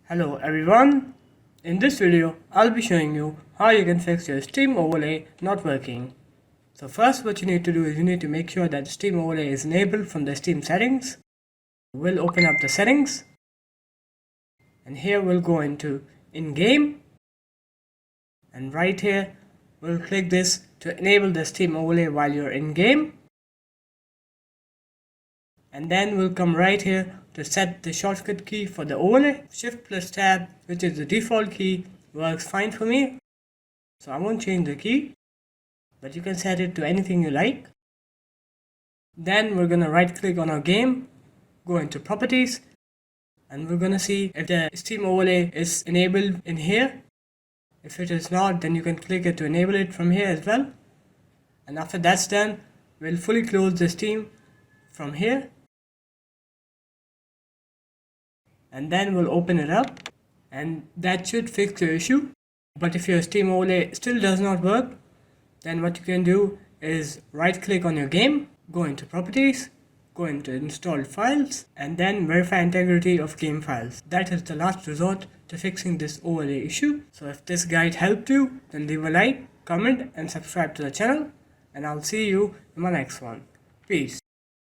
Hello everyone, in this video I'll be showing you how you can fix your Steam overlay not working. So first what you need to do is you need to make sure that the Steam overlay is enabled from the Steam settings. We'll open up the settings and here we'll go into in-game and right here we'll click this to enable the Steam overlay while you're in-game. And then we'll come right here to set the shortcut key for the overlay. Shift plus tab, which is the default key, works fine for me. So I won't change the key, but you can set it to anything you like. Then we're going to right click on our game, go into properties, and we're going to see if the Steam overlay is enabled in here. If it is not, then you can click it to enable it from here as well. And after that's done, we'll fully close the Steam from here. And then we'll open it up and that should fix your issue. But if your Steam overlay still does not work, then what you can do is right click on your game, go into properties, go into installed files, and then verify integrity of game files. That is the last resort to fixing this overlay issue. So if this guide helped you, then leave a like, comment and subscribe to the channel, and I'll see you in my next one. Peace.